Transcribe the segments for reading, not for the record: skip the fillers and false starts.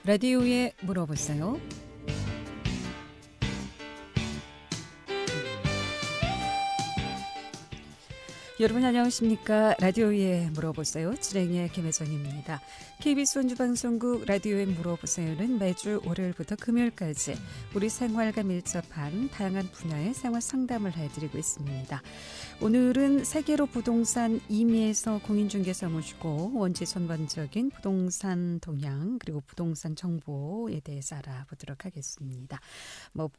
라디오에 물어보세요. 여러분 안녕하십니까? 라디오에 물어보세요. 진행의 김혜정입니다. KBS 원주방송국 라디오에 물어보세요는 매주 월요일부터 금요일까지 우리 생활과 밀접한 다양한 분야의 생활 상담을 해드리고 있습니다. 오늘은 세계로 부동산 임의에서 공인중개사 모시고 원지 전반적인 부동산 동향 그리고 부동산 정보에 대해서 알아보도록 하겠습니다.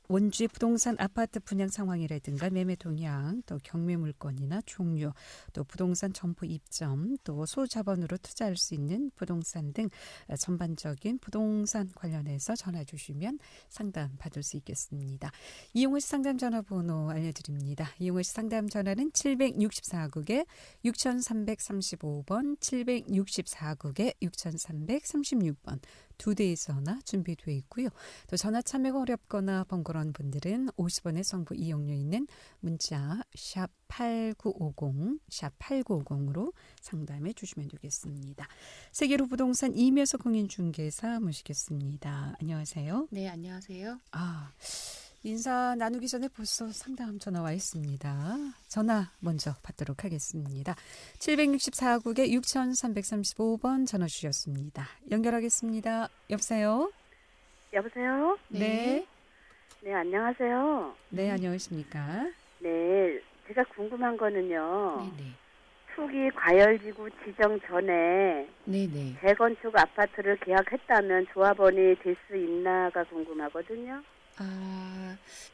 원주의 부동산 아파트 분양 상황이라든가 매매 동향, 또 경매 물건이나 종류, 또 부동산 점포 입점, 또 소자본으로 투자할 수 있는 부동산 등 전반적인 부동산 관련해서 전화 주시면 상담 받을 수 있겠습니다. 이용호 씨 상담 전화번호 알려드립니다. 이용호 씨 상담 전화는 764국에 6335번, 764국에 6336번 두 대의 전화 준비되어 있고요. 또 전화 참여가 어렵거나 번거로운 분들은 50원의 정보 이용료 있는 문자 샵 8950, 샵 8950으로 상담해 주시면 되겠습니다. 세계로 부동산 임의에서 공인중개사 모시겠습니다. 안녕하세요. 네, 안녕하세요. 인사 나누기 전에 벌써 상담 전화 와 있습니다. 전화 먼저 받도록 하겠습니다. 764국에 6335번 전화 주셨습니다. 연결하겠습니다. 여보세요? 여보세요? 네. 네, 안녕하세요. 네, 안녕하십니까? 네, 제가 궁금한 거는요. 네네. 투기 과열지구 지정 전에 네네. 재건축 아파트를 계약했다면 조합원이 될 수 있나가 궁금하거든요.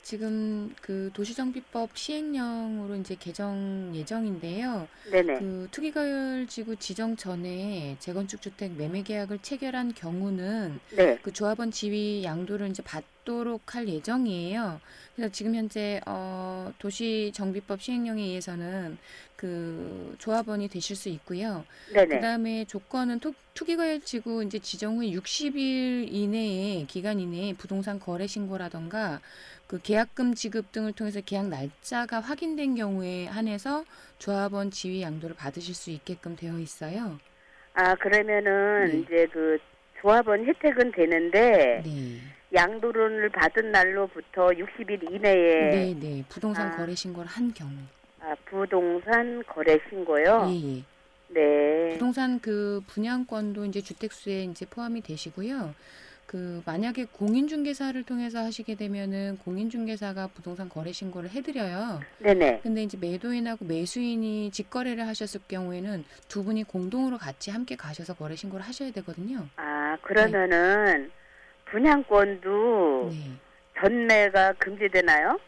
지금 그 도시정비법 시행령으로 이제 개정 예정인데요. 네네. 그 투기과열지구 지정 전에 재건축 주택 매매 계약을 체결한 경우는 네. 그 조합원 지위 양도를 이제 받도록 할 예정이에요. 그래서 지금 현재 도시정비법 시행령에 의해서는 그 조합원이 되실 수 있고요. 네네. 그다음에 조건은 투기과열지구 이제 지정 후에 60일 이내에 기간 이내에 부동산 거래 신고라던가 그 계약금 지급 등을 통해서 계약 날짜가 확인된 경우에 한해서 조합원 지위 양도를 받으실 수 있게끔 되어 있어요. 그러면은 네. 이제 그 조합원 혜택은 되는데 네. 양도론을 받은 날로부터 60일 이내에 네. 부동산 아. 거래 신고를 한 경우. 부동산 거래 신고요. 예. 네. 부동산 그 분양권도 이제 주택수에 이제 포함이 되시고요. 그 만약에 공인중개사를 통해서 하시게 되면은 공인중개사가 부동산 거래 신고를 해드려요. 네네. 근데 이제 매도인하고 매수인이 직거래를 하셨을 경우에는 두 분이 공동으로 같이 함께 가셔서 거래 신고를 하셔야 되거든요. 그러면은 분양권도 네. 전매가 금지되나요?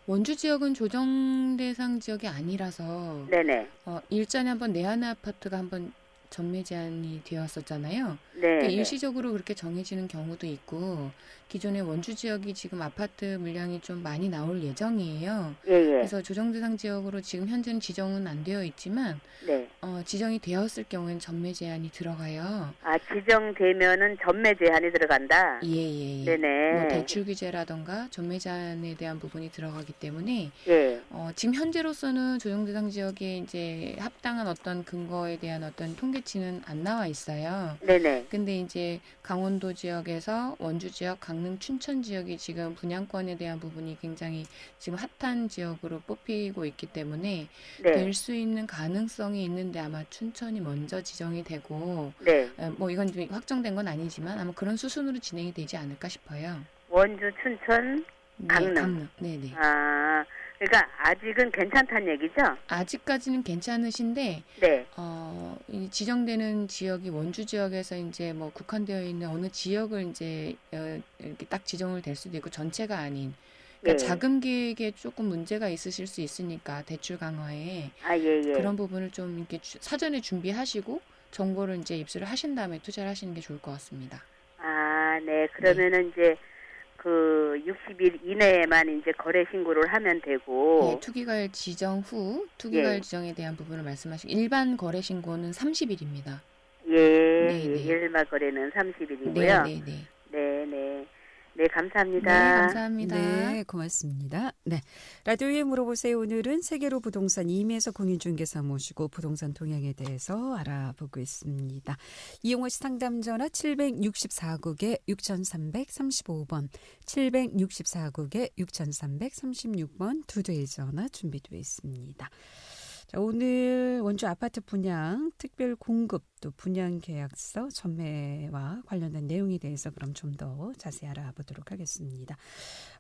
원주 지역은 조정 대상 지역이 아니라서 네네. 일전에 한번 내하나 아파트가 한번 전매 제한이 되었었잖아요. 네. 그러니까 일시적으로 그렇게 정해지는 경우도 있고 기존의 원주 지역이 지금 아파트 물량이 좀 많이 나올 예정이에요. 예. 그래서 조정 대상 지역으로 지금 현재는 지정은 안 되어 있지만 네. 지정이 되었을 경우에는 전매 제한이 들어가요. 지정되면은 전매 제한이 들어간다. 예. 네네. 뭐 대출 규제라던가 전매 제한에 대한 부분이 들어가기 때문에 예. 지금 현재로서는 조정 대상 지역에 이제 합당한 어떤 근거에 대한 어떤 통계치는 안 나와 있어요. 네네. 근데 이제 강원도 지역에서 원주 지역, 강릉, 춘천 지역이 지금 분양권에 대한 부분이 굉장히 지금 핫한 지역으로 뽑히고 있기 때문에 네. 될 수 있는 가능성이 있는데 아마 춘천이 먼저 지정이 되고 네. 뭐 이건 좀 확정된 건 아니지만 아마 그런 수순으로 진행이 되지 않을까 싶어요. 원주, 춘천, 강릉. 네, 강릉. 네네. 그러니까 아직은 괜찮다는 얘기죠? 아직까지는 괜찮으신데 네. 이 지정되는 지역이 원주 지역에서 이제 뭐 국한되어 있는 어느 지역을 이제 이렇게 딱 지정을 될 수도 있고 전체가 아닌 그러니까 예. 자금 계획에 조금 문제가 있으실 수 있으니까 대출 강화에 예. 그런 부분을 좀 이렇게 사전에 준비하시고 정보를 이제 입수를 하신 다음에 투자를 하시는 게 좋을 것 같습니다. 네. 그러면은 이제 그 60일 이내에만 이제 거래 신고를 하면 되고. 예, 투기과열 지정 후 투기과열 지정에 대한 부분을 말씀하시고 일반 거래 신고는 30일입니다. 예. 일반 거래는 30일이고요. 네. 네네. 네, 감사합니다. 네, 감사합니다. 네, 고맙습니다. 네, 라디오에 물어보세요. 오늘은 세계로 부동산 이미에서 공인중개사 모시고 부동산 동향에 대해서 알아보고 있습니다. 이용호 씨 상담 전화 764국에 6335번, 764국에 6336번 두 대의 전화 준비되어 있습니다. 자, 오늘 원주 아파트 분양 특별 공급 또 분양 계약서 전매와 관련된 내용에 대해서 그럼 좀 더 자세히 알아보도록 하겠습니다.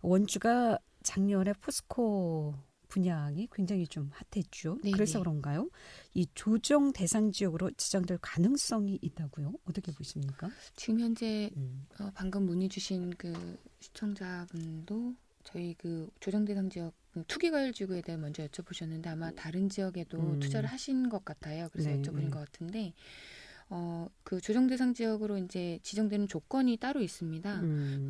원주가 작년에 포스코 분양이 굉장히 좀 핫했죠. 네네. 그래서 그런가요? 이 조정 대상 지역으로 지정될 가능성이 있다고요? 어떻게 보십니까? 지금 현재 방금 문의 주신 그 시청자분도 저희 그 조정 대상 지역 투기과열 지구에 대해 먼저 여쭤보셨는데 아마 다른 지역에도 투자를 하신 것 같아요. 그래서 네, 여쭤보신 네. 것 같은데 그 조정 대상 지역으로 이제 지정되는 조건이 따로 있습니다.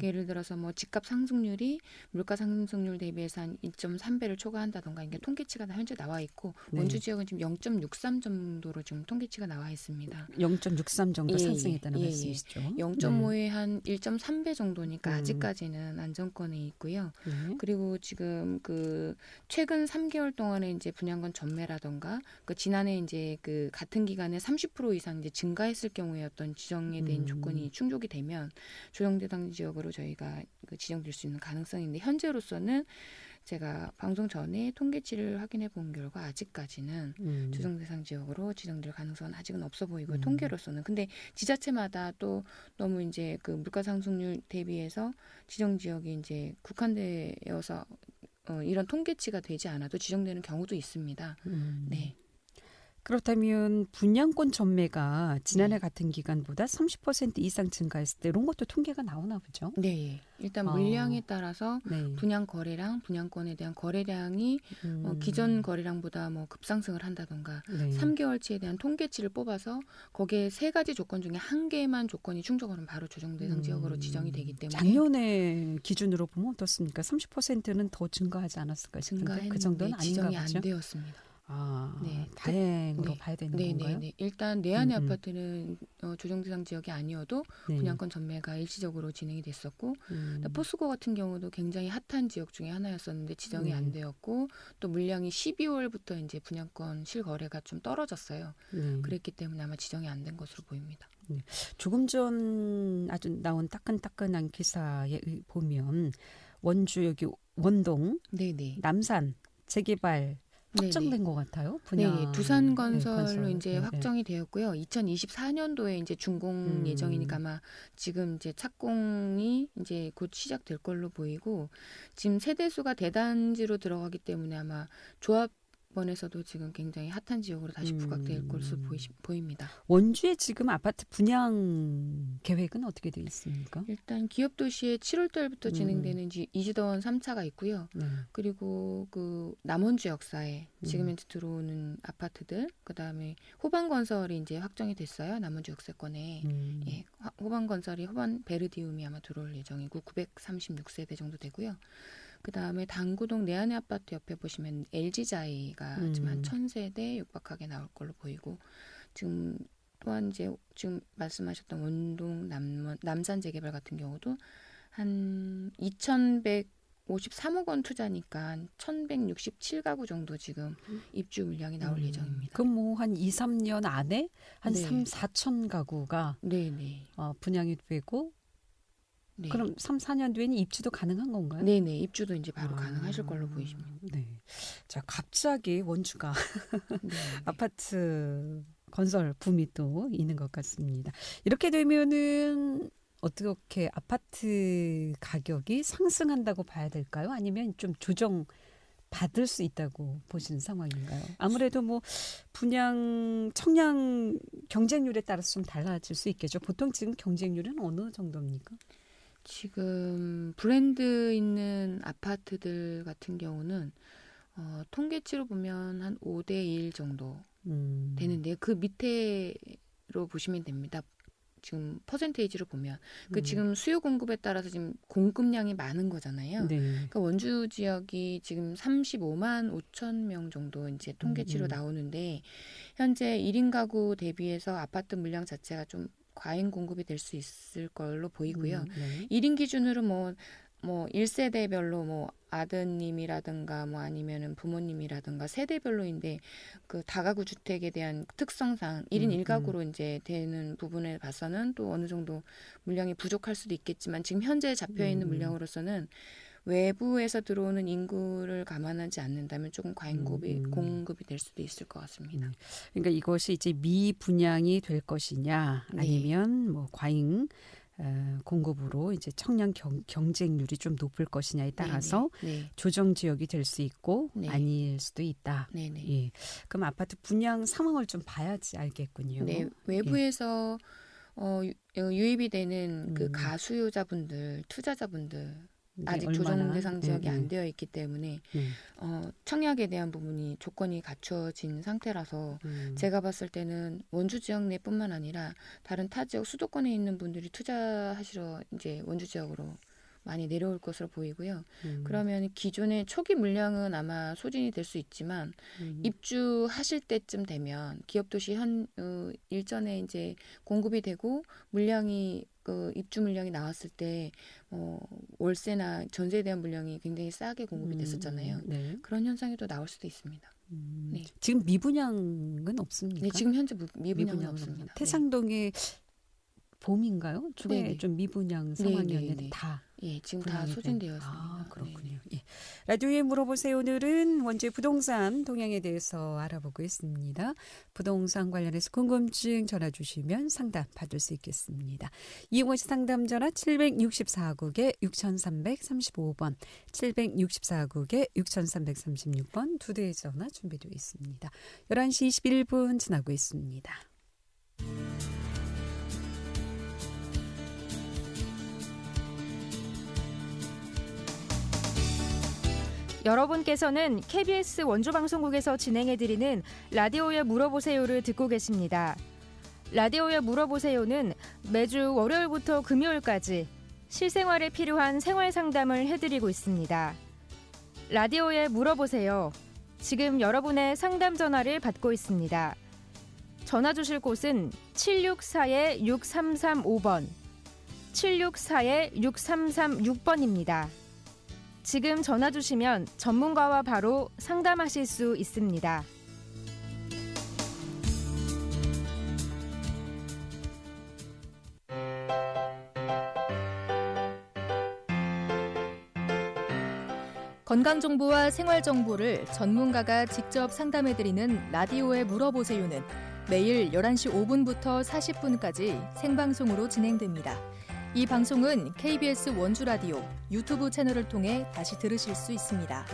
예를 들어서 뭐 집값 상승률이 물가 상승률 대비해서 한 2.3배를 초과한다던가 이게 통계치가 현재 나와 있고 네. 원주 지역은 지금 0.63 정도로 지금 통계치가 나와 있습니다. 0.63 정도 예, 상승했다는 예, 예. 말씀이시죠? 0.5에 한 1.3배 정도니까 음. 아직까지는 안정권에 있고요. 네. 그리고 지금 그 최근 3개월 동안에 이제 분양권 전매라던가 그 지난해 이제 그 같은 기간에 30% 이상 이제 증가했을 경우에 어떤 지정에 대한 조건이 충족이 되면 조정 대상 지역으로 저희가 그 지정될 수 있는 가능성인데 현재로서는 제가 방송 전에 통계치를 확인해 본 결과 아직까지는 조정 대상 지역으로 지정될 가능성은 아직은 없어 보이고 통계로서는 근데 지자체마다 또 너무 이제 그 물가 상승률 대비해서 지정 지역이 이제 국한되어서 이런 통계치가 되지 않아도 지정되는 경우도 있습니다. 네. 그렇다면 분양권 전매가 지난해 네. 같은 기간보다 30% 이상 증가했을 때 이런 것도 통계가 나오나 보죠? 네. 일단 아. 물량에 따라서 네. 분양 거래량, 분양권에 대한 거래량이 기존 거래량보다 뭐 급상승을 한다던가 네. 3개월치에 대한 통계치를 뽑아서 거기에 세 가지 조건 중에 한 개만 조건이 충족하면 바로 조정 대상 지역으로 지정이 되기 때문에 작년에 기준으로 보면 어떻습니까? 30%는 더 증가하지 않았을까 싶은데 증가했는데 그 정도는 아닌가 지정이 보죠? 안 되었습니다. 아, 네. 다행으로 네. 봐야 되는 네, 건가요? 네, 네. 일단 내안의 아파트는 조정 대상 지역이 아니어도 네. 분양권 전매가 일시적으로 진행이 됐었고 포스코 같은 경우도 굉장히 핫한 지역 중에 하나였었는데 지정이 안 되었고 또 물량이 12월부터 이제 분양권 실거래가 좀 떨어졌어요. 네. 그랬기 때문에 아마 지정이 안 된 것으로 보입니다. 조금 전 아주 나온 따끈따끈한 기사에 보면 원주 여기 원동, 네, 네. 남산 재개발 확정된 것 같아요. 분양. 네, 두산 네, 건설로 건설. 이제 네, 확정이 되었고요. 2024년도에 이제 준공 예정이니까 아마 지금 이제 착공이 이제 곧 시작될 걸로 보이고 지금 세대수가 대단지로 들어가기 때문에 아마 조합원에서도 지금 굉장히 핫한 지역으로 다시 부각될 것으로 보입니다. 원주에 지금 아파트 분양 계획은 어떻게 되어 있습니까? 일단 기업도시에 7월 달부터 진행되는 이지더원 3차가 있고요. 네. 그리고 그 남원주 역사에 지금 현재 들어오는 아파트들, 그다음에 호반건설이 이제 확정이 됐어요. 남원주 역세권에 예, 호반건설이 호반 베르디움이 아마 들어올 예정이고 936세대 정도 되고요. 그다음에 당구동 내안의 아파트 옆에 보시면 LG자이가 지금 한 1000세대 육박하게 나올 걸로 보이고 지금 또한 이제 지금 말씀하셨던 원동 남산 재개발 같은 경우도 한 2,153억 원 투자니까 1,167가구 정도 지금 입주 물량이 나올 예정입니다. 그럼 뭐 한 2, 3년 안에 한 네. 3, 4천 가구가 네네. 분양이 되고 네. 그럼 3, 4년 뒤에는 입주도 가능한 건가요? 네네. 입주도 이제 바로 가능하실 걸로 보이십니다. 네. 자, 갑자기 원주가 네. 아파트 건설 붐이 또 있는 것 같습니다. 이렇게 되면은 어떻게 아파트 가격이 상승한다고 봐야 될까요? 아니면 좀 조정 받을 수 있다고 보시는 상황인가요? 아무래도 뭐 분양 청약 경쟁률에 따라서 좀 달라질 수 있겠죠. 보통 지금 경쟁률은 어느 정도입니까? 지금 브랜드 있는 아파트들 같은 경우는 통계치로 보면 한 5대1 정도 되는데 그 밑에로 보시면 됩니다. 지금 퍼센테이지로 보면 그 지금 수요 공급에 따라서 지금 공급량이 많은 거잖아요. 네. 그러니까 원주 지역이 지금 35만 5천 명 정도 이제 통계치로 나오는데 현재 1인 가구 대비해서 아파트 물량 자체가 좀 과잉 공급이 될 수 있을 걸로 보이고요. 네. 1인 기준으로 뭐 1세대별로 뭐 아드님이라든가 뭐 아니면은 부모님이라든가 세대별로인데 그 다가구 주택에 대한 특성상 1인 1가구로 이제 되는 부분에 봐서는 또 어느 정도 물량이 부족할 수도 있겠지만 지금 현재 잡혀 있는 물량으로서는 외부에서 들어오는 인구를 감안하지 않는다면 조금 과잉 공급이 될 수도 있을 것 같습니다. 그러니까 이것이 이제 미분양이 될 것이냐 네. 아니면 뭐 과잉 공급으로 이제 청년 경쟁률이 좀 높을 것이냐에 따라서 네. 조정 지역이 될 수 있고 네. 아닐 수도 있다. 네네. 예. 그럼 아파트 분양 상황을 좀 봐야지 알겠군요. 네, 외부에서 유입이 되는 그 가수요자분들, 투자자분들 아직 조정 대상 지역이 안 되어 있기 때문에 청약에 대한 부분이 조건이 갖춰진 상태라서 제가 봤을 때는 원주 지역 내뿐만 아니라 다른 타 지역 수도권에 있는 분들이 투자하시러 이제 원주 지역으로 많이 내려올 것으로 보이고요. 그러면 기존의 초기 물량은 아마 소진이 될 수 있지만 입주하실 때쯤 되면 기업도시 일전에 이제 공급이 되고 물량이 그 입주 물량이 나왔을 때 월세나 전세에 대한 물량이 굉장히 싸게 공급이 됐었잖아요. 네. 그런 현상이 또 나올 수도 있습니다. 네. 지금 미분양은 없습니까? 네, 지금 현재 미분양은 없습니다. 태상동의 봄인가요? 초에 네네. 좀 미분양 상황이었는데 네네. 다 예, 지금 다 소진되어 있습니다. 아, 그렇군요. 예. 라디오에 물어보세요. 오늘은 원주의 부동산 동향에 대해서 알아보고 있습니다. 부동산 관련해서 궁금증 전화 주시면 상담 받을 수 있겠습니다. 이용호 씨 상담 전화 764국에 6335번, 764국에 6336번 두 대의 전화 준비되어 있습니다. 11시 21분 지나고 있습니다. 여러분께서는 KBS 원주방송국에서 진행해드리는 라디오에 물어보세요를 듣고 계십니다. 라디오에 물어보세요는 매주 월요일부터 금요일까지 실생활에 필요한 생활 상담을 해드리고 있습니다. 라디오에 물어보세요. 지금 여러분의 상담 전화를 받고 있습니다. 전화 주실 곳은 764-6335번, 764-6336번입니다. 지금 전화 주시면 전문가와 바로 상담하실 수 있습니다. 건강정보와 생활정보를 전문가가 직접 상담해드리는 라디오에 물어보세요는 매일 11시 5분부터 40분까지 생방송으로 진행됩니다. 이 방송은 KBS 원주라디오 유튜브 채널을 통해 다시 들으실 수 있습니다.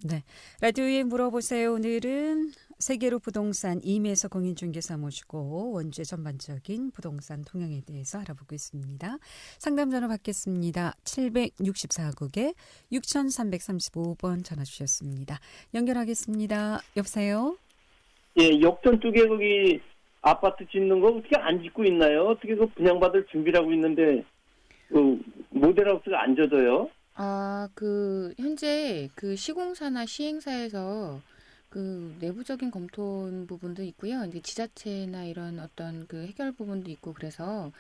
네, 라디오에 물어보세요. 오늘은 세계로 부동산 임혜서 공인중개사 모시고 원주의 전반적인 부동산 동향에 대해서 알아보고 있습니다. 상담 전화 받겠습니다. 764국에 6335번 전화 주셨습니다. 연결하겠습니다. 여보세요? 예, 역전 쪽에 거기 아파트 짓는 거 어떻게 안 짓고 있나요? 어떻게 그 분양받을 준비를 하고 있는데 그 모델하우스가 안 져져요? 그 현재 그 시공사나 시행사에서 그 내부적인 검토 부분도 있고요. 이제 지자체나 이런 어떤 그 해결 부분도 있고 그래서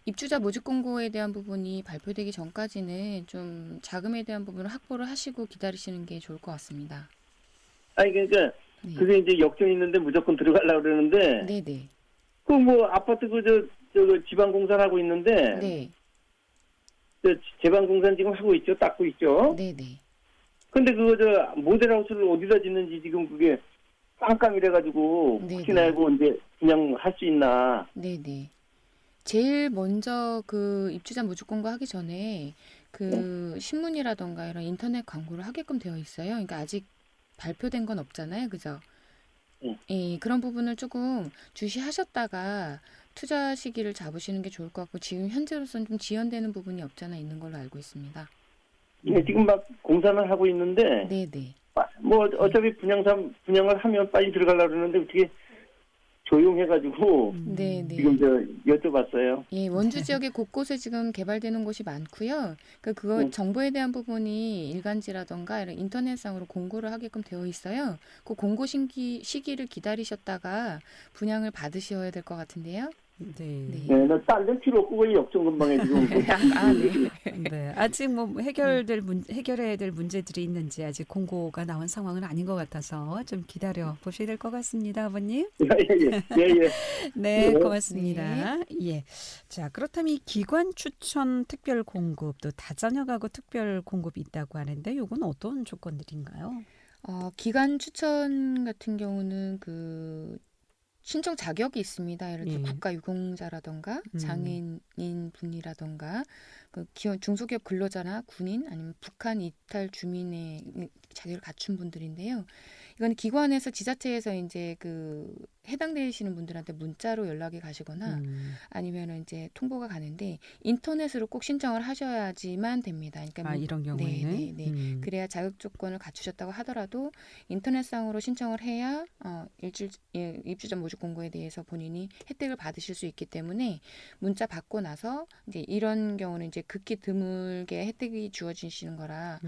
입주자 모집 공고에 대한 부분이 발표되기 전까지는 좀 자금에 대한 부분을 확보를 하시고 기다리시는 게 좋을 것 같습니다. 아니 그러니까 네. 그게 이제 역전 있는데 무조건 들어가려고 그러는데 네네. 그 뭐 아파트 저 지방공사를 하고 있는데 네. 저 제방공사 지금 하고 있죠, 닦고 있죠. 네네. 근데 그거 저 모델하우스를 어디다 짓는지 지금 그게 깜깜이래가지고 네네. 혹시나 알고 이제 그냥 할 수 있나. 네네. 제일 먼저 그 입주자 모집 공고 하기 전에 그 신문이라던가 이런 인터넷 광고를 하게끔 되어 있어요. 그러니까 아직 발표된 건 없잖아요. 그죠? 예, 그런 부분을 조금 주시하셨다가 투자 시기를 잡으시는 게 좋을 것 같고 지금 현재로서는 좀 지연되는 부분이 없잖아 있는 걸로 알고 있습니다. 예, 지금 막 공사는 하고 있는데 네네. 뭐 어차피 분양을 하면 빨리 들어가려고 그러는데 어떻게 조용해가지고 네, 네. 지금 여쭤봤어요. 예, 원주 지역에 곳곳에 지금 개발되는 곳이 많고요. 그거 네. 정보에 대한 부분이 일간지라던가 이런 인터넷상으로 공고를 하게끔 되어 있어요. 그 공고 시기를 기다리셨다가 분양을 받으셔야 될 것 같은데요. 네. 네, 나 딸들 필요 없고 거의 역전근방에 지금 아, 네. 네. 아직 뭐 해결해야 될 문제들이 있는지 아직 공고가 나온 상황은 아닌 것 같아서 좀 기다려 보셔야 될 것 같습니다, 아버님. 예. 네, 네. 고맙습니다. 예. 자, 그렇다면 이 기관 추천 특별 공급 또 다자녀 가구 특별 공급이 있다고 하는데 이건 어떤 조건들인가요? 기관 추천 같은 경우는 신청 자격이 있습니다. 예를 들어 예. 국가유공자라던가 장애인 분이라던가 중소기업 근로자나 군인 아니면 북한 이탈 주민의 자격을 갖춘 분들인데요. 이건 기관에서 지자체에서 이제 해당되시는 분들한테 문자로 연락이 가시거나 아니면 이제 통보가 가는데 인터넷으로 꼭 신청을 하셔야지만 됩니다. 그러니까 이런 경우에는 네. 그래야 자격 조건을 갖추셨다고 하더라도 인터넷상으로 신청을 해야 입주자 모집 공고에 대해서 본인이 혜택을 받으실 수 있기 때문에 문자 받고 나서 이제 이런 경우는 이제 극히 드물게 혜택이 주어지시는 거라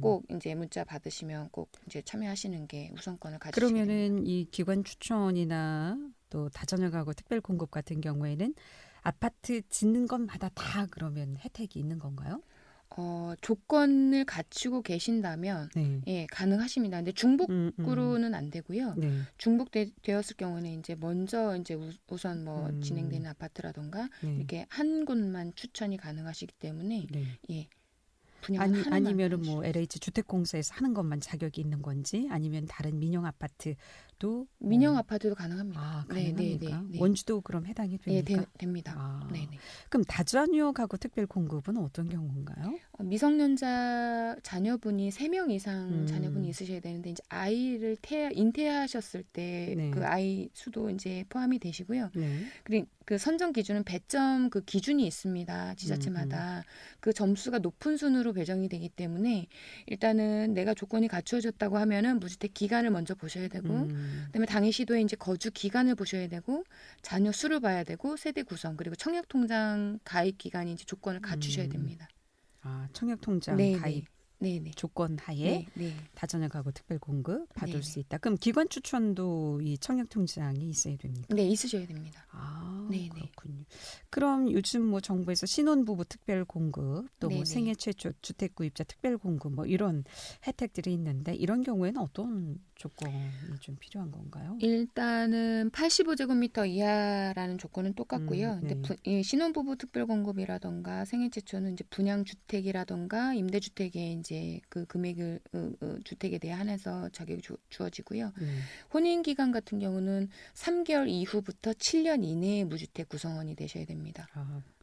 꼭 이제 문자 받으시면 꼭 이제 참여하시는 게 우선권을 가지시게 됩니다. 그러면은 이 기관 추천이나 또 다자녀 가구 특별 공급 같은 경우에는 아파트 짓는 것마다 다 그러면 혜택이 있는 건가요? 조건을 갖추고 계신다면 네. 예, 가능하십니다. 근데 중복으로는 안 되고요. 네. 중복되었을 경우는 이제 먼저 이제 우선 진행되는 아파트라던가 네. 이렇게 한 곳만 추천이 가능하시기 때문에 네. 예. 분양을 아니면은 뭐 LH 주택공사에서 하는 것만 자격이 있는 건지 아니면 다른 민영 아파트도 민영 아파트도 가능합니다. 가능합니까? 네. 원주도 그럼 해당이 됩니까? 예, 됩니다. 네. 그럼 다자녀 가구 특별 공급은 어떤 경우인가요? 미성년자 자녀분이 3명 이상 자녀분이 있으셔야 되는데 이제 아이를 잉태하셨을 때 그 네. 아이 수도 이제 포함이 되시고요. 네. 그리고 그 선정 기준은 배점 기준이 있습니다. 지자체마다 그 점수가 높은 순으로 배정이 되기 때문에 일단은 내가 조건이 갖추어졌다고 하면은 무주택 기간을 먼저 보셔야 되고 그다음에 당해시도에 이제 거주 기간을 보셔야 되고 자녀 수를 봐야 되고 세대 구성 그리고 청약통장 가입 기간이 이제 조건을 갖추셔야 됩니다. 청약통장 가입 네네. 조건 하에 네. 다자녀 가구 특별 공급 받을 네네. 수 있다. 그럼 기관 추천도 이 청약통장이 있어야 됩니까? 네, 있으셔야 됩니다. 네네. 그렇군요. 그럼 요즘 뭐 정부에서 신혼부부 특별 공급 또 뭐 네네. 생애 최초 주택 구입자 특별 공급 뭐 이런 혜택들이 있는데 이런 경우에는 어떤 조건이 좀 필요한 건가요? 일단은 85제곱미터 이하라는 조건은 똑같고요. 네. 근데 이 신혼부부 특별 공급이라던가 생애 최초는 이제 분양 주택이라던가 임대 주택에 이제 그 금액을 주택에 대해 한해서 자격이 주어지고요. 혼인 기간 같은 경우는 3개월 이후부터 7년 이내에 무주택 구성원이 되셔야 됩니다.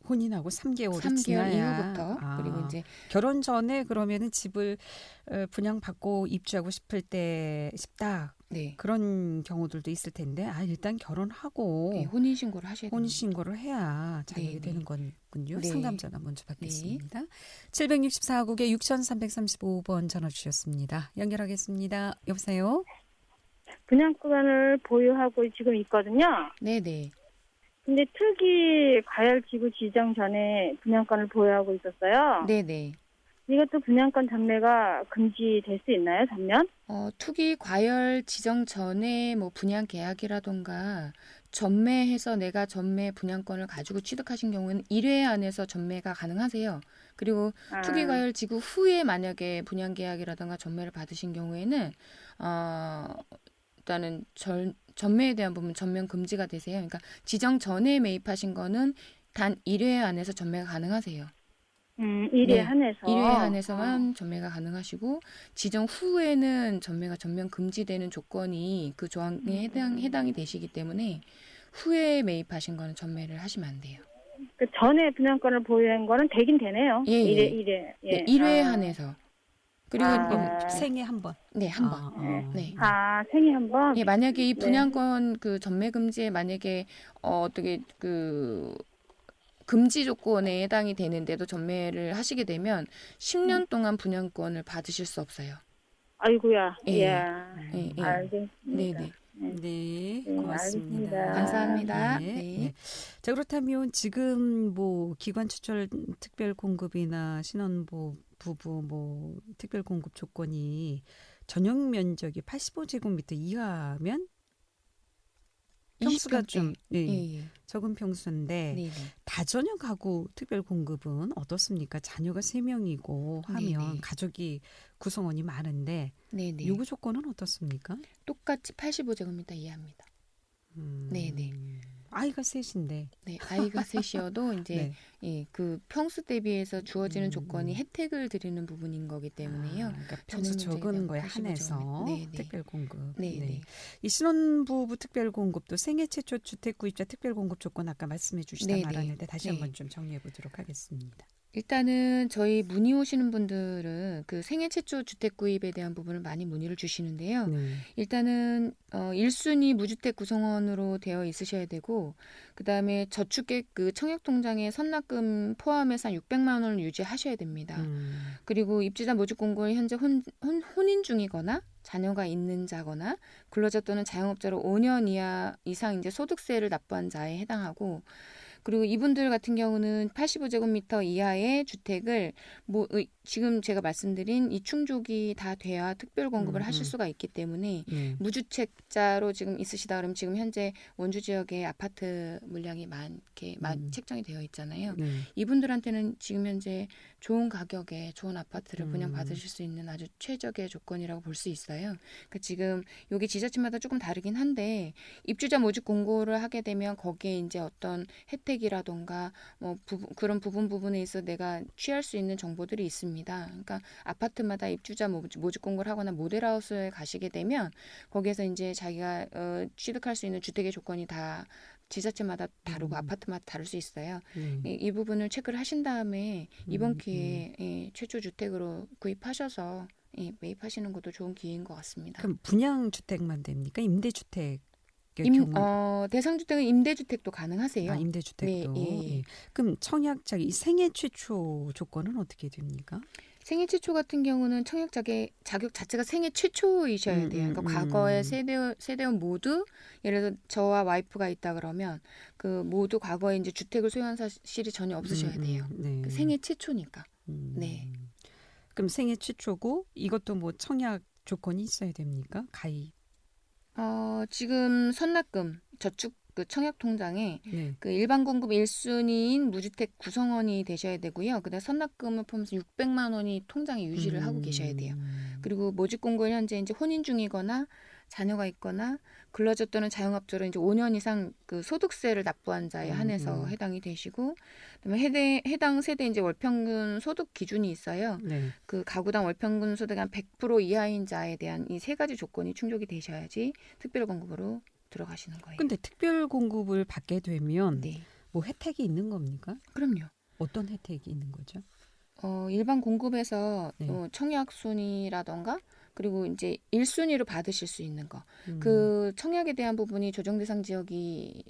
혼인하고 3개월이 3개월 지나야 이후부터 그리고 이제 결혼 전에 그러면은 집을 분양받고 입주하고 싶다. 네. 그런 경우들도 있을 텐데 일단 결혼하고 네, 혼인 신고를 하셔야 됩니다. 혼인 신고를 해야 자격이 네. 되는 거군요. 네. 상담 전화 먼저 받겠습니다. 764국에 6335번 전화 주셨습니다. 연결하겠습니다. 여보세요? 분양권을 보유하고 지금 있거든요. 네네. 근데 특이 과열 지구 지정 전에 분양권을 보유하고 있었어요. 네네. 이것도 분양권 전매가 금지될 수 있나요, 전면? 투기 과열 지정 전에 뭐 분양 계약이라던가 전매해서 내가 전매 분양권을 가지고 취득하신 경우에는 1회 안에서 전매가 가능하세요. 그리고 투기 과열 지구 후에 만약에 분양 계약이라던가 전매를 받으신 경우에는 일단은 전매에 대한 부분 전면 금지가 되세요. 그러니까 지정 전에 매입하신 거는 단 1회 안에서 전매가 가능하세요. 1회 한해서. 1회 한해서만 전매가 가능하시고 지정 후에는 전매가 전면 금지되는 조건이 그 조항에 해당이 되시기 때문에 후에 매입하신 거는 전매를 하시면 안 돼요. 그 전에 분양권을 보유한 거는 되긴 되네요. 예. 1회. 네, 1회 한해서. 그리고 생애 한 번. 네, 한 번. 네. 생애 한 번. 예, 만약에 이 분양권 그 전매 금지에 만약에 어떻게 금지 조건에 해당이 되는데도 전매를 하시게 되면 10년 동안 분양권을 받으실 수 없어요. 아이고야. 예. 예. 예. 알겠습니다. 네네. 네, 네, 고맙습니다. 알겠습니다. 감사합니다. 네. 네. 네. 자, 그렇다면 지금 뭐 기관 추천 특별 공급이나 신혼부 부부 뭐 특별 공급 조건이 전용 면적이 85제곱미터 이하면 평수가 20평, 좀 예, 예, 예. 적은 평수인데 네, 네. 다전용 가구 특별 공급은 어떻습니까? 자녀가 3명이고 하면 네네. 가족이 구성원이 많은데 네, 네. 요구 조건은 어떻습니까? 똑같이 85제곱미터 이하입니다. 네, 네. 아이가 셋인데. 네, 아이가 셋이어도 이제 네. 예, 그 평수 대비해서 주어지는 음, 조건이 혜택을 드리는 부분인 거기 때문에요. 그러니까 평수 전용 적은 면적이 거에 85 한해서 제곱미터. 네, 네. 특별 공급. 네, 네. 이 신혼부부 특별 공급도 생애 최초 주택 구입자 특별 공급 조건 아까 말씀해 주시다 네, 네. 말았는데 다시 네. 한번 좀 정리해 보도록 하겠습니다. 일단은 저희 문의 오시는 분들은 그 생애 최초 주택 구입에 대한 부분을 많이 문의를 주시는데요. 네. 일단은 1순위 무주택 구성원으로 되어 있으셔야 되고 그다음에 저축액 그 청약통장에 선납금 포함해서 한 600만 원을 유지하셔야 됩니다. 그리고 입주자 모집 공고에 현재 혼인 중이거나 자녀가 있는 자거나 근로자 또는 자영업자로 5년 이상 이제 소득세를 납부한 자에 해당하고 그리고 이분들 같은 경우는 85제곱미터 이하의 주택을 지금 제가 말씀드린 이 충족이 다 돼야 특별 공급을 하실 수가 있기 때문에 무주택자로 지금 있으시다 그러면 지금 현재 원주 지역에 아파트 물량이 많게 책정이 되어 있잖아요. 이분들한테는 지금 현재 좋은 가격에 좋은 아파트를 분양받으실 수 있는 아주 최적의 조건이라고 볼 수 있어요. 그러니까 지금 여기 지자체마다 조금 다르긴 한데 입주자 모집 공고를 하게 되면 거기에 이제 어떤 혜택이라던가 뭐 그런 부분에 있어 내가 취할 수 있는 정보들이 있습니다. 그러니까 아파트마다 입주자 모집 공고를 하거나 모델하우스에 가시게 되면 거기에서 이제 자기가 취득할 수 있는 주택의 조건이 다 지자체마다 다르고 아파트마다 다를 수 있어요. 이 부분을 체크를 하신 다음에 이번 기회에 최초 주택으로 구입하셔서 매입하시는 것도 좋은 기회인 것 같습니다. 그럼 분양 주택만 됩니까? 임대주택 대상 주택은 임대주택도 가능하세요. 아, 임대주택도. 네, 예. 그럼 청약자 이 생애 최초 조건은 어떻게 됩니까? 생애 최초 같은 경우는 청약자의 자격 자체가 생애 최초이셔야 돼요. 그러니까 과거에 세대원 모두 예를 들어 저와 와이프가 있다 그러면 그 모두 과거에 이제 주택을 소유한 사실이 전혀 없으셔야 돼요. 그 생애 최초니까. 네. 그럼 생애 최초고 이것도 뭐 청약 조건이 있어야 됩니까? 가입. 지금 선납금 저축 그 청약 통장에 그 일반 공급 1순위인 무주택 구성원이 되셔야 되고요. 그다음 선납금을 포함해서 600만 원이 통장에 유지를 하고 계셔야 돼요. 그리고 모집 공고를 현재 이제 혼인 중이거나 자녀가 있거나 근로자 또는 자영업자로 이제 5년 이상 그 소득세를 납부한 자에 한해서 해당이 되시고 그다음에 해당 세대 이제 월평균 소득 기준이 있어요. 그 가구당 월평균 소득 한 100% 이하인 자에 대한 이 세 가지 조건이 충족이 되셔야지 특별 공급으로 들어가시는 거예요. 근데 특별 공급을 받게 되면 네. 뭐 혜택이 있는 겁니까? 그럼요. 어떤 혜택이 있는 거죠? 일반 공급에서 청약 순위라던가 그리고 이제 1순위로 받으실 수 있는 거. 그 청약에 대한 부분이 조정 대상 지역이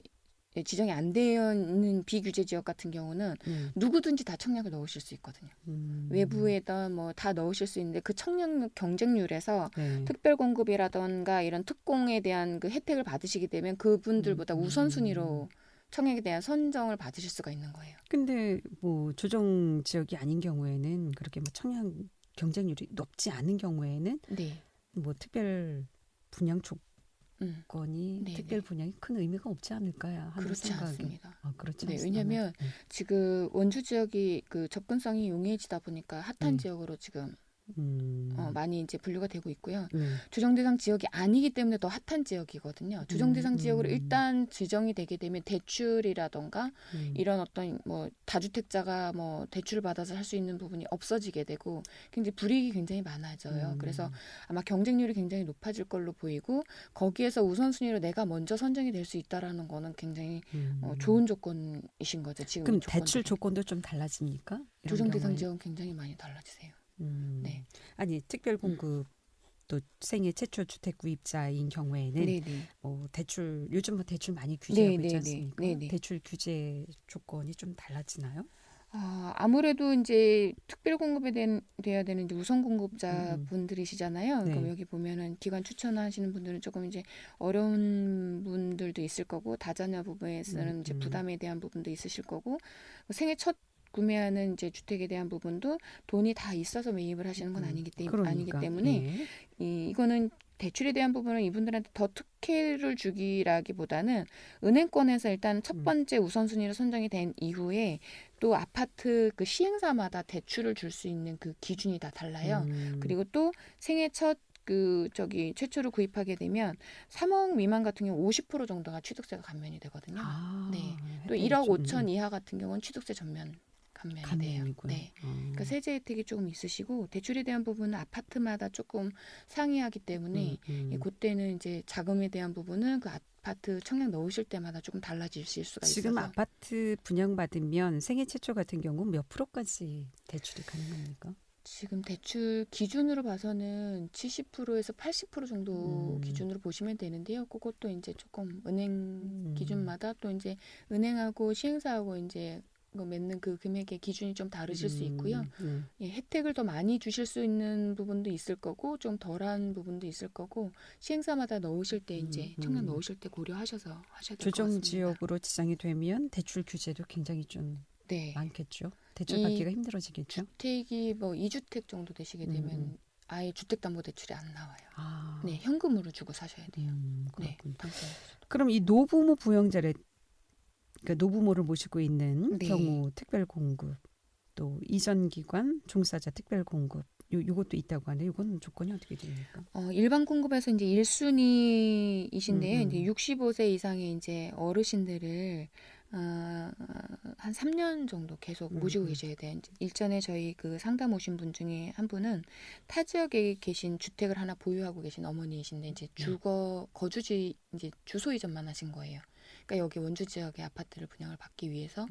지정이 안 되어 있는 비규제 지역 같은 경우는 누구든지 다 청약을 넣으실 수 있거든요. 외부에다 뭐 다 넣으실 수 있는데 그 청약 경쟁률에서 특별 공급이라던가 이런 특공에 대한 그 혜택을 받으시게 되면 그분들보다 우선순위로 청약에 대한 선정을 받으실 수가 있는 거예요. 근데 뭐 조정 지역이 아닌 경우에는 그렇게 뭐 청약 경쟁률이 높지 않은 경우에는 뭐 특별 분양 조건이 특별 분양이 큰 의미가 없지 않을까요? 하는 그렇지 생각이. 않습니다. 그렇지 네, 않습니다. 왜냐하면 지금 원주 지역이 그 접근성이 용이해지다 보니까 핫한 지역으로 지금 많이 이제 분류가 되고 있고요. 조정 대상 지역이 아니기 때문에 더 핫한 지역이거든요. 조정 대상 지역으로 일단 지정이 되게 되면 대출이라던가 이런 어떤 뭐 다주택자가 뭐 대출을 받아서 할 수 있는 부분이 없어지게 되고 굉장히 불이익이 굉장히 많아져요. 그래서 아마 경쟁률이 굉장히 높아질 걸로 보이고 거기에서 우선순위로 내가 먼저 선정이 될 수 있다라는 거는 굉장히 좋은 조건이신 거죠. 지금 그럼 대출 조건도 좀 달라집니까? 조정 대상 지역은 굉장히 많이 달라지세요. 네. 아니 특별 공급도 생애 최초 주택 구입자인 경우에는 뭐 대출 요즘 뭐 대출 많이 규제하고 있지 않습니까? 대출 규제 조건이 좀 달라지나요? 아무래도 이제 특별 공급에 돼야 되는 이제 우선 공급자 음. 분들이시잖아요. 네. 그럼 여기 보면은 기관 추천하시는 분들은 조금 이제 어려운 분들도 있을 거고 다자녀 부부에서는 이제 부담에 대한 부분도 있으실 거고 생애 첫 구매하는 이제 주택에 대한 부분도 돈이 다 있어서 매입을 하시는 건 아니기 그러니까. 때문에 예. 이거는 대출에 대한 부분은 이분들한테 더 특혜를 주기라기보다는 은행권에서 일단 첫 번째 우선순위로 선정이 된 이후에 또 아파트 그 시행사마다 대출을 줄 수 있는 그 기준이 다 달라요. 그리고 또 생애 첫 최초로 구입하게 되면 3억 미만 같은 경우 50% 정도가 취득세가 감면이 되거든요. 네. 또 1억 5천 이하 같은 경우는 취득세 전면 감면이 돼요. 감면이고요. 네. 그러니까 세제 혜택이 조금 있으시고 대출에 대한 부분은 아파트마다 조금 상이하기 때문에 그때는 이제 자금에 대한 부분은 그 아파트 청약 넣으실 때마다 조금 달라지실 수가 있어서 지금 아파트 분양받으면 생애 최초 같은 경우 몇 프로까지 대출이 가능합니까? 지금 대출 기준으로 봐서는 70%에서 80% 정도 기준으로 보시면 되는데요. 그것도 이제 조금 은행 기준마다 또 이제 은행하고 시행사하고 이제 맺는 그 금액의 기준이 좀 다르실 수 있고요. 예, 혜택을 더 많이 주실 수 있는 부분도 있을 거고 좀 덜한 부분도 있을 거고 시행사마다 넣으실 때 이제 청약 넣으실 때 고려하셔서 하셔야 될 것 조정 같습니다. 지역으로 지정이 되면 대출 규제도 굉장히 좀 네. 많겠죠. 대출 받기가 힘들어지겠죠. 주택이 뭐 2주택 정도 되시게 되면 아예 주택담보대출이 안 나와요. 네, 현금으로 주고 사셔야 돼요. 네, 그렇군요. 당첨. 그럼 이 노부모 부양자를 그러니까 노부모를 모시고 있는 네. 경우 특별 공급 또 이전 기관 종사자 특별 공급 요것도 있다고 하네요. 이건 조건이 어떻게 됩니까? 일반 공급에서 이제 1순위이신데요. 이제 65세 이상의 이제 어르신들을 한 3년 정도 계속 모시고 계셔야 돼요. 일전에 저희 그 상담 오신 분 중에 한 분은 타 지역에 계신 주택을 하나 보유하고 계신 어머니이신데 이제 거주지 이제 주소 이전만 하신 거예요. 그러니까 여기 원주 지역의 아파트를 분양을 받기 위해서.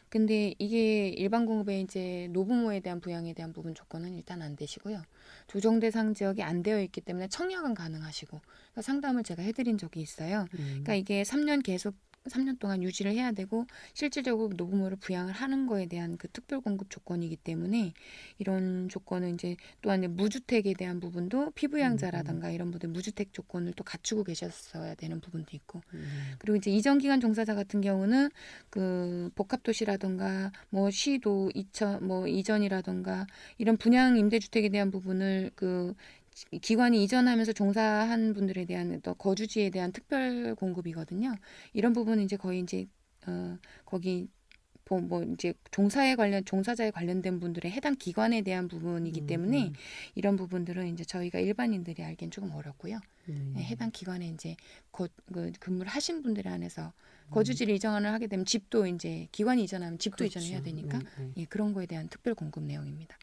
근데 이게 일반 공급에 이제 노부모에 대한 부양에 대한 부분 조건은 일단 안 되시고요. 조정 대상 지역이 안 되어 있기 때문에 청약은 가능하시고 그러니까 상담을 제가 해드린 적이 있어요. 그러니까 이게 3년 동안 유지를 해야 되고 실질적으로 노부모를 부양을 하는 거에 대한 그 특별 공급 조건이기 때문에 이런 조건은 이제 또한 무주택에 대한 부분도 피부양자라든가 이런 분들 무주택 조건을 또 갖추고 계셨어야 되는 부분도 있고 그리고 이제 이전 기간 종사자 같은 경우는 그 복합도시라든가 뭐 시도 이전이라든가 이런 분양 임대주택에 대한 부분을 그 기관이 이전하면서 종사한 분들에 대한 또 거주지에 대한 특별 공급이거든요. 이런 부분은 이제 거의 이제 거기 뭐 이제 종사자에 관련된 분들의 해당 기관에 대한 부분이기 때문에 이런 부분들은 이제 저희가 일반인들이 알기엔 조금 어렵고요. 해당 기관에 이제 근무를 하신 분들에 한해서 거주지를 이전을 하게 되면 집도 이제 기관이 이전하면 집도 그렇죠. 이전을 해야 되니까 예, 그런 거에 대한 특별 공급 내용입니다.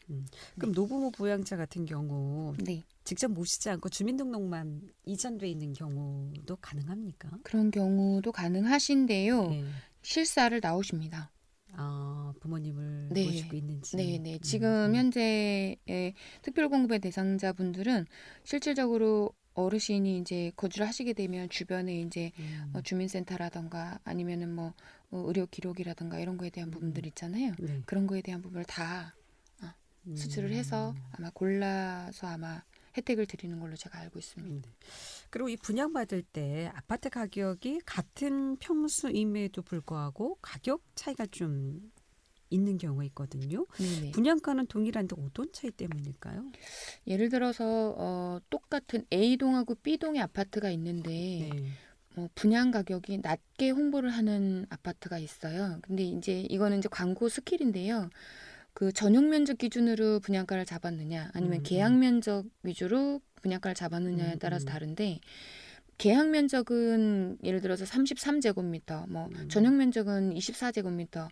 그럼 노부모 부양자 같은 경우 네. 직접 모시지 않고 주민등록만 이전돼 있는 경우도 가능합니까? 그런 경우도 가능하신데요. 네. 실사를 나오십니다. 부모님을 네. 모시고 있는지. 네. 지금 현재 특별 공급의 대상자분들은 실질적으로 어르신이 이제 거주를 하시게 되면 주변에 이제 주민센터라던가 아니면은 뭐 의료 기록이라던가 이런 거에 대한 부분들 있잖아요. 네. 그런 거에 대한 부분을 다 수주를 해서 아마 골라서 아마 혜택을 드리는 걸로 제가 알고 있습니다. 그리고 이 분양받을 때 아파트 가격이 같은 평수임에도 불구하고 가격 차이가 좀 있는 경우가 있거든요. 네네. 분양가는 동일한데 어떤 차이 때문일까요? 예를 들어서 똑같은 A동하고 B동의 아파트가 있는데 분양 가격이 낮게 홍보를 하는 아파트가 있어요. 근데 이제 이거는 이제 광고 스킬인데요. 그 전용 면적 기준으로 분양가를 잡았느냐 아니면 계약 면적 위주로 분양가를 잡았느냐에 따라서 다른데 계약 면적은 예를 들어서 33제곱미터, 뭐 전용 면적은 24제곱미터.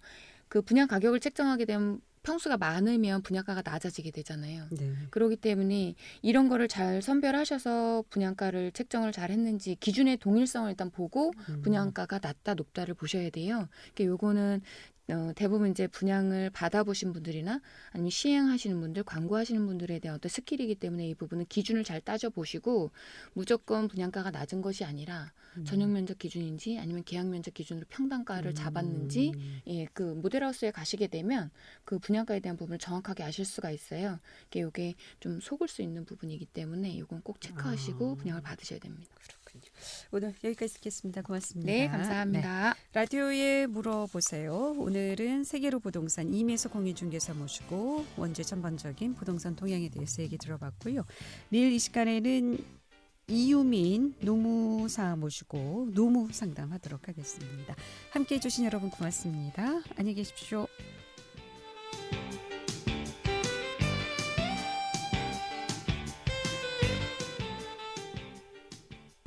그 분양 가격을 책정하게 되면 평수가 많으면 분양가가 낮아지게 되잖아요. 네. 그렇기 때문에 이런 거를 잘 선별하셔서 분양가를 책정을 잘 했는지 기준의 동일성을 일단 보고 분양가가 낮다 높다를 보셔야 돼요. 그러니까 요거는 대부분 이제 분양을 받아보신 분들이나 아니면 시행하시는 분들, 광고하시는 분들에 대한 어떤 스킬이기 때문에 이 부분은 기준을 잘 따져보시고 무조건 분양가가 낮은 것이 아니라 전용 면적 기준인지 아니면 계약 면적 기준으로 평당가를 잡았는지 그 모델하우스에 가시게 되면 그 분양가에 대한 부분을 정확하게 아실 수가 있어요. 이게 좀 속을 수 있는 부분이기 때문에 이건 꼭 체크하시고 분양을 받으셔야 됩니다. 그렇군요. 오늘 여기까지 듣겠습니다. 고맙습니다. 네, 감사합니다. 라디오에 물어보세요. 오늘은 세계로 부동산 이미수 공인중개사 모시고 원주의 전반적인 부동산 동향에 대해서 얘기 들어봤고요. 내일 이 시간에는 이유민 노무사 모시고 노무 상담하도록 하겠습니다. 함께해 주신 여러분 고맙습니다. 안녕히 계십시오.